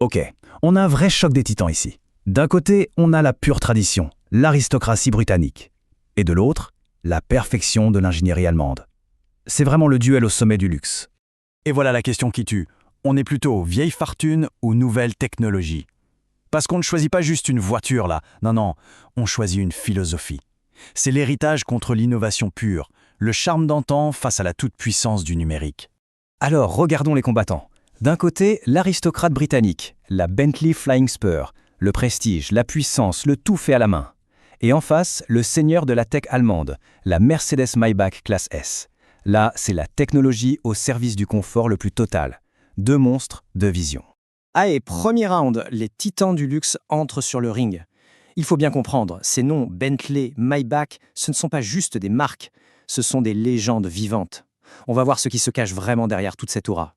Ok, on a un vrai choc des titans ici. D'un côté, on a la pure tradition, l'aristocratie britannique. Et de l'autre, la perfection de l'ingénierie allemande. C'est vraiment le duel au sommet du luxe. Et voilà la question qui tue. On est plutôt vieille fortune ou nouvelle technologie? Parce qu'on ne choisit pas juste une voiture là, non, on choisit une philosophie. C'est l'héritage contre l'innovation pure, le charme d'antan face à la toute-puissance du numérique. Alors, regardons les combattants. D'un côté, l'aristocrate britannique, la Bentley Flying Spur, le prestige, la puissance, le tout fait à la main. Et en face, le seigneur de la tech allemande, la Mercedes Maybach classe S. Là, c'est la technologie au service du confort le plus total. Deux monstres, deux visions. Allez, premier round, les titans du luxe entrent sur le ring. Il faut bien comprendre, ces noms Bentley, Maybach, ce ne sont pas juste des marques, ce sont des légendes vivantes. On va voir ce qui se cache vraiment derrière toute cette aura.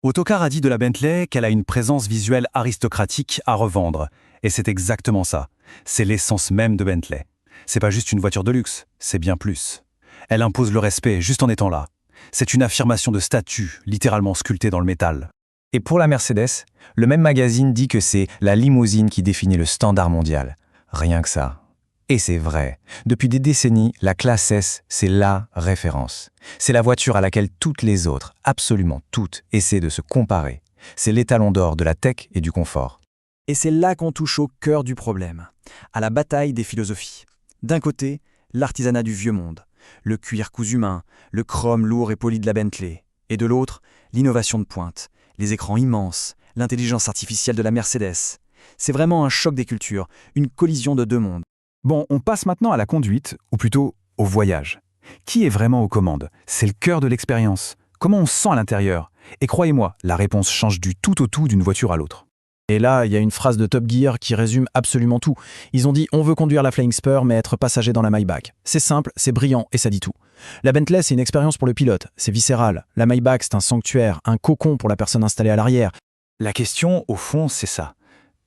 Autocar a dit de la Bentley qu'elle a une présence visuelle aristocratique à revendre. Et c'est exactement ça. C'est l'essence même de Bentley. C'est pas juste une voiture de luxe, c'est bien plus. Elle impose le respect juste en étant là. C'est une affirmation de statut, littéralement sculptée dans le métal. Et pour la Mercedes, le même magazine dit que c'est la limousine qui définit le standard mondial. Rien que ça. Et c'est vrai. Depuis des décennies, la classe S, c'est la référence. C'est la voiture à laquelle toutes les autres, absolument toutes, essaient de se comparer. C'est l'étalon d'or de la tech et du confort. Et c'est là qu'on touche au cœur du problème, à la bataille des philosophies. D'un côté, l'artisanat du vieux monde, le cuir cousu main, le chrome lourd et poli de la Bentley. Et de l'autre, l'innovation de pointe, les écrans immenses, l'intelligence artificielle de la Mercedes. C'est vraiment un choc des cultures, une collision de deux mondes. Bon, on passe maintenant à la conduite, ou plutôt au voyage. Qui est vraiment aux commandes? C'est le cœur de l'expérience. Comment on se sent à l'intérieur? Et croyez-moi, la réponse change du tout au tout d'une voiture à l'autre. Et là, il y a une phrase de Top Gear qui résume absolument tout. Ils ont dit « On veut conduire la Flying Spur, mais être passager dans la Maybach ». C'est simple, c'est brillant et ça dit tout. La Bentley, c'est une expérience pour le pilote, c'est viscéral. La Maybach, c'est un sanctuaire, un cocon pour la personne installée à l'arrière. La question, au fond, c'est ça.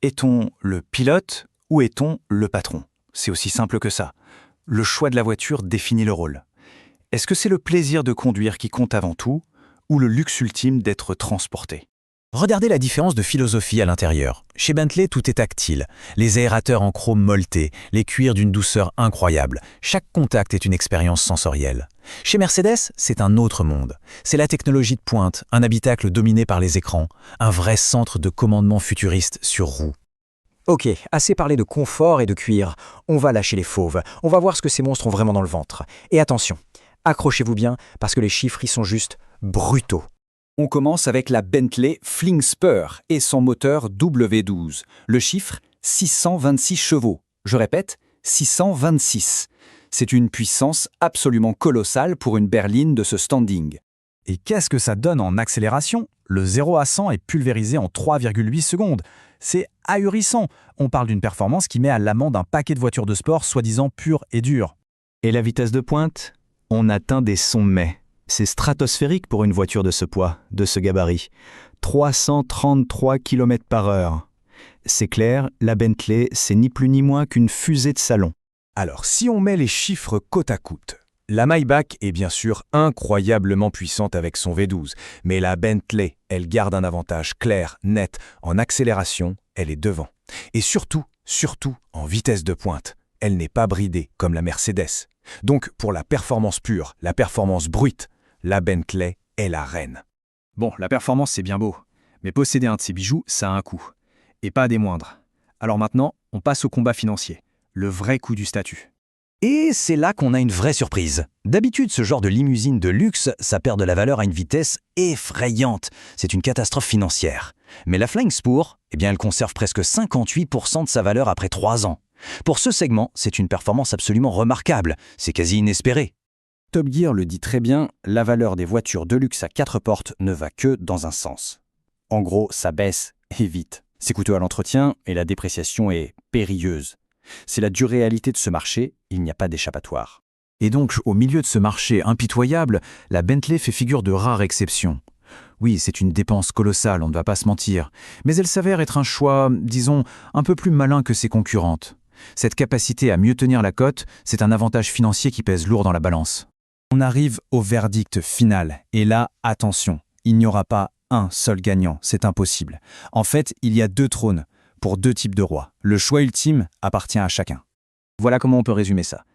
Est-on le pilote ou est-on le patron? C'est aussi simple que ça. Le choix de la voiture définit le rôle. Est-ce que c'est le plaisir de conduire qui compte avant tout, ou le luxe ultime d'être transporté? Regardez la différence de philosophie à l'intérieur. Chez Bentley, tout est tactile. Les aérateurs en chrome molleté, les cuirs d'une douceur incroyable. Chaque contact est une expérience sensorielle. Chez Mercedes, c'est un autre monde. C'est la technologie de pointe, un habitacle dominé par les écrans, un vrai centre de commandement futuriste sur roues. Ok, assez parlé de confort et de cuir. On va lâcher les fauves. On va voir ce que ces monstres ont vraiment dans le ventre. Et attention, accrochez-vous bien parce que les chiffres y sont juste brutaux. On commence avec la Bentley Flying Spur et son moteur W12. Le chiffre, 626 chevaux. Je répète, 626. C'est une puissance absolument colossale pour une berline de ce standing. Et qu'est-ce que ça donne en accélération? Le 0 à 100 est pulvérisé en 3,8 secondes. C'est ahurissant. On parle d'une performance qui met à l'amende un paquet de voitures de sport soi-disant pures et dures. Et la vitesse de pointe? On atteint des sommets. C'est stratosphérique pour une voiture de ce poids, de ce gabarit. 333 km/h. C'est clair, la Bentley, c'est ni plus ni moins qu'une fusée de salon. Alors, si on met les chiffres côte à côte, la Maybach est bien sûr incroyablement puissante avec son V12, mais la Bentley, elle garde un avantage clair, net. En accélération, elle est devant. Et surtout, en vitesse de pointe, elle n'est pas bridée comme la Mercedes. Donc, pour la performance pure, la performance brute, la Bentley est la reine. Bon, la performance, c'est bien beau. Mais posséder un de ces bijoux, ça a un coût. Et pas des moindres. Alors maintenant, on passe au combat financier. Le vrai coût du statut. Et c'est là qu'on a une vraie surprise. D'habitude, ce genre de limousine de luxe, ça perd de la valeur à une vitesse effrayante. C'est une catastrophe financière. Mais la Flying Spur, eh bien, elle conserve presque 58% de sa valeur après 3 ans. Pour ce segment, c'est une performance absolument remarquable. C'est quasi inespéré. Top Gear le dit très bien, la valeur des voitures de luxe à 4 portes ne va que dans un sens. En gros, ça baisse et vite. C'est coûteux à l'entretien et la dépréciation est périlleuse. C'est la dure réalité de ce marché, il n'y a pas d'échappatoire. Et donc, au milieu de ce marché impitoyable, la Bentley fait figure de rare exception. Oui, c'est une dépense colossale, on ne va pas se mentir, mais elle s'avère être un choix, disons, un peu plus malin que ses concurrentes. Cette capacité à mieux tenir la cote, c'est un avantage financier qui pèse lourd dans la balance. On arrive au verdict final. Et là, attention, il n'y aura pas un seul gagnant, c'est impossible. En fait, il y a 2 trônes, pour 2 types de rois. Le choix ultime appartient à chacun. Voilà comment on peut résumer ça.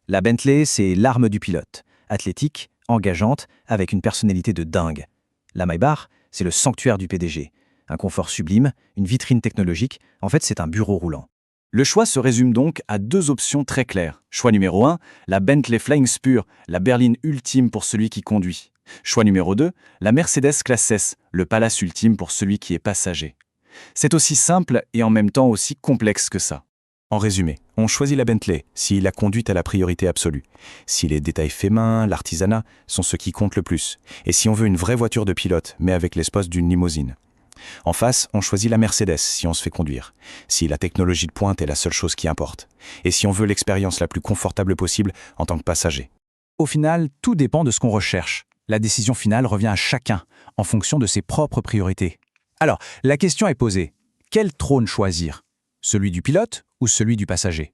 La Bentley, c'est l'arme du pilote, athlétique, engageante, avec une personnalité de dingue. La Maybach, c'est le sanctuaire du PDG, un confort sublime, une vitrine technologique, en fait c'est un bureau roulant. Le choix se résume donc à 2 options très claires. Choix numéro 1, la Bentley Flying Spur, la berline ultime pour celui qui conduit. Choix numéro 2, la Mercedes Classe S, le palace ultime pour celui qui est passager. C'est aussi simple et en même temps aussi complexe que ça. En résumé, on choisit la Bentley si la conduite a la priorité absolue, si les détails faits main, l'artisanat sont ceux qui comptent le plus, et si on veut une vraie voiture de pilote, mais avec l'espace d'une limousine. En face, on choisit la Mercedes si on se fait conduire, si la technologie de pointe est la seule chose qui importe, et si on veut l'expérience la plus confortable possible en tant que passager. Au final, tout dépend de ce qu'on recherche. La décision finale revient à chacun, en fonction de ses propres priorités. Alors, la question est posée. Quel trône choisir? Celui du pilote ou celui du passager?